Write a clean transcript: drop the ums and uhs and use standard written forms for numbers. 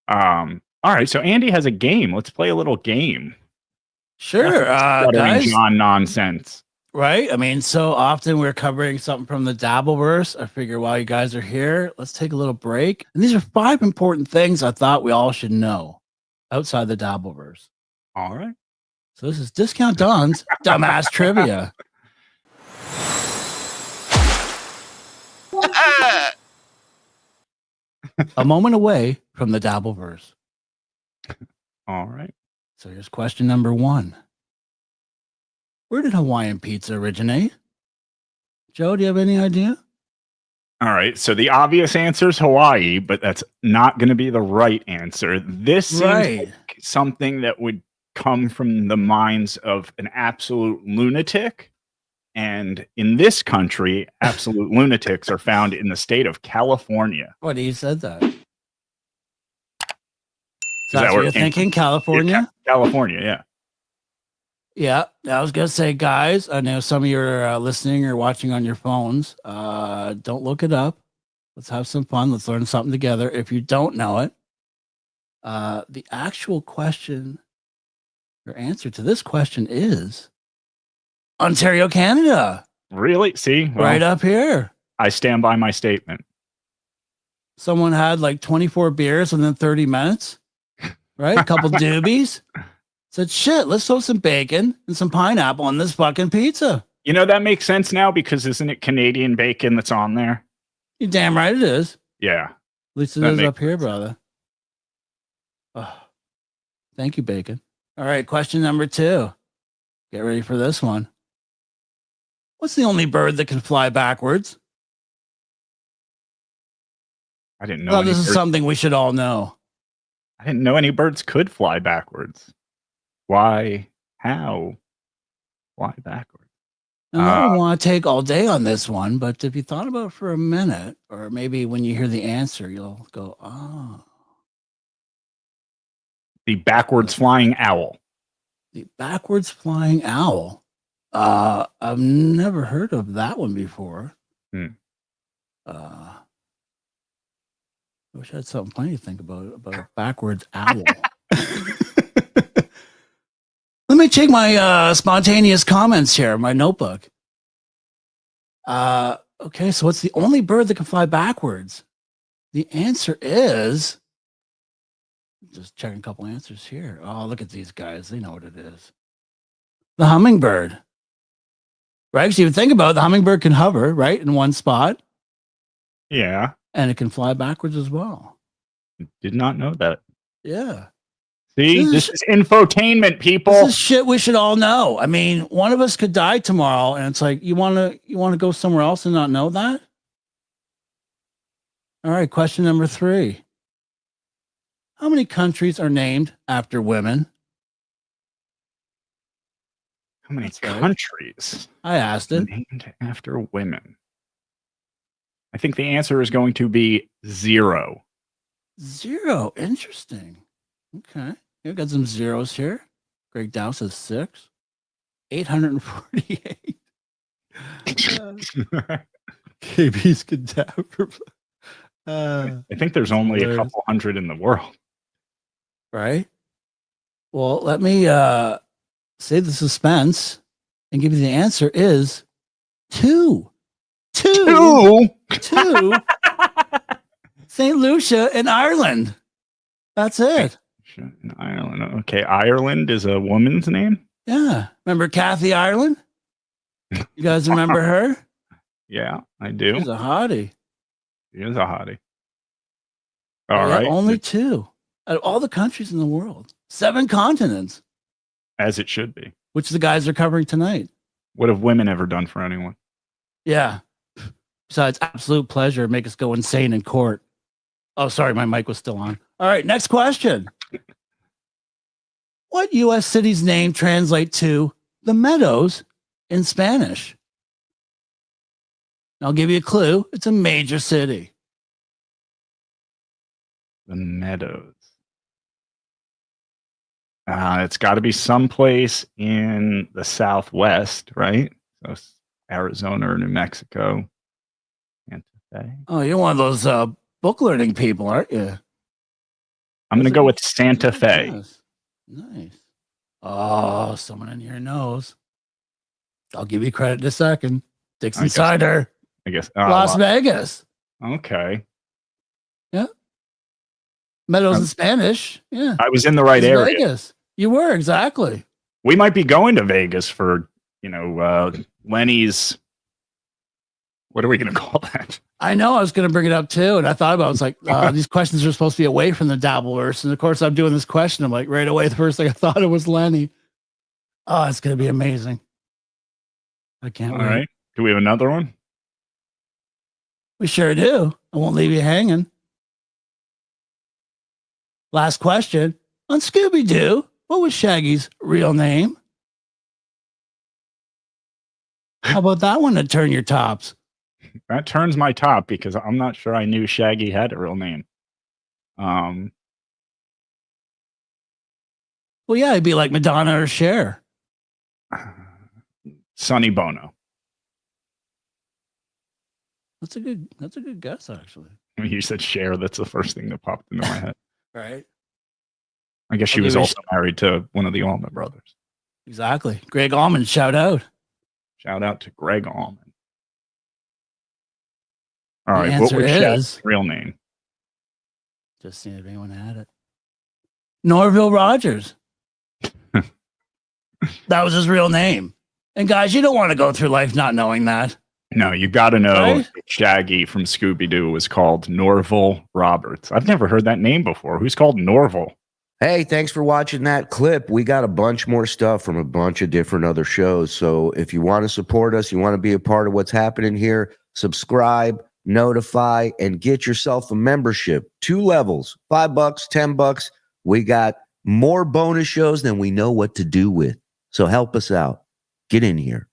All right, so Andy has a game. Let's play a little game. Sure, guys. John nonsense. Right? I mean, so often we're covering something from the Dabbleverse. I figure while you guys are here, let's take a little break. And these are 5 important things I thought we all should know outside the Dabbleverse. All right. So this is Discount Don's Dumbass Trivia. A moment away from the Dabbleverse. All right. So here's question number 1. Where did Hawaiian pizza originate? Joe, do you have any idea? All right. So the obvious answer is Hawaii, but that's not going to be the right answer. This seems like something that would come from the minds of an absolute lunatic. And in this country, absolute lunatics are found in the state of California. What, you said that? So that's what you're thinking, California? Yeah, California, yeah. Yeah, I was going to say, guys, I know some of you are listening or watching on your phones. Don't look it up. Let's have some fun. Let's learn something together. If you don't know it, the actual question, your answer to this question is Ontario, Canada. Really? See? Well, right up here. I stand by my statement. Someone had like 24 beers within 30 minutes, right? A couple doobies. Said, shit, let's throw some bacon and some pineapple on this fucking pizza. You know, that makes sense now because isn't it Canadian bacon that's on there? You're damn right it is. Yeah. At least it is up here, brother. Oh, thank you, bacon. All right, question number 2. Get ready for this one. What's the only bird that can fly backwards? I didn't know. Well, this is something we should all know. I didn't know any birds could fly backwards. Why? How? Why backwards? And I don't want to take all day on this one, but if you thought about it for a minute, or maybe when you hear the answer, you'll go, oh. The backwards flying owl. The backwards flying owl. I've never heard of that one before. I wish I had something funny to think about a backwards owl. Let me check my spontaneous comments here, my notebook. Okay, so what's the only bird that can fly backwards? The answer is, just checking a couple answers here. Oh, look at these guys. They know what it is. The hummingbird. Right? So you think about it, the hummingbird can hover, right, in one spot. Yeah. And it can fly backwards as well. Did not know that. Yeah. See, this is infotainment, people. This is shit we should all know. I mean, one of us could die tomorrow, and it's like, you want to go somewhere else and not know that? All right, question number 3. How many countries are named after women? How many countries? I asked it. Named after women. I think the answer is going to be 0. 0. Interesting. Okay. We've got some zeros here. Greg Dow says 6. 848. KB's cadaver. I think there's only a couple hundred in the world. Right? Well, let me say the suspense and give you the answer is 2. 2? St. Lucia in Ireland. That's it. In Ireland. Okay, Ireland is a woman's name? Yeah. Remember Kathy Ireland? You guys remember her? Yeah, I do. She's a hottie. She is a hottie. All right. Only 2 out of all the countries in the world. 7 continents. As it should be. Which the guys are covering tonight. What have women ever done for anyone? Yeah. Besides absolute pleasure, make us go insane in court. Oh, sorry, my mic was still on. All right, next question. What U.S. city's name translates to the Meadows in Spanish? I'll give you a clue. It's a major city. The Meadows. It's got to be someplace in the Southwest, right? So Arizona or New Mexico. Oh, you're one of those book learning people, aren't you? I'm going to go with Santa Fe. Nice. Oh, someone in here knows. I'll give you credit in a second. Dixon Cider. I guess. Las Vegas. Okay. Yeah. Meadows in Spanish. Yeah. I was in the right area. Vegas. You were, exactly. We might be going to Vegas for, Lenny's. What are we going to call that? I know I was going to bring it up too. And I thought about it. It's like, these questions are supposed to be away from the Dabbleverse. And of course, I'm doing this question. I'm like, right away, the first thing I thought it was Lenny. Oh, it's going to be amazing. I can't wait. All right. Do we have another one? We sure do. I won't leave you hanging. Last question. On Scooby-Doo, what was Shaggy's real name? How about that one to turn your tops? That turns my top because I'm not sure I knew Shaggy had a real name. Well, yeah, it'd be like Madonna or Cher. Sonny Bono. That's a good guess, actually. You said Cher. That's the first thing that popped into my head. Right. I guess she was also married to one of the Allman brothers. Exactly. Greg Allman, shout out. Shout out to Greg Allman. All right, what was Shaggy's real name? Just seeing if anyone had it. Norville Rogers. That was his real name. And guys, you don't want to go through life not knowing that. No, you got to know Shaggy from Scooby-Doo was called Norville Roberts. I've never heard that name before. Who's called Norville? Hey, thanks for watching that clip. We got a bunch more stuff from a bunch of different other shows. So if you want to support us, you want to be a part of what's happening here, subscribe, notify, and get yourself a membership. 2 levels, $5, $10. We got more bonus shows than we know what to do with. So help us out. Get in here.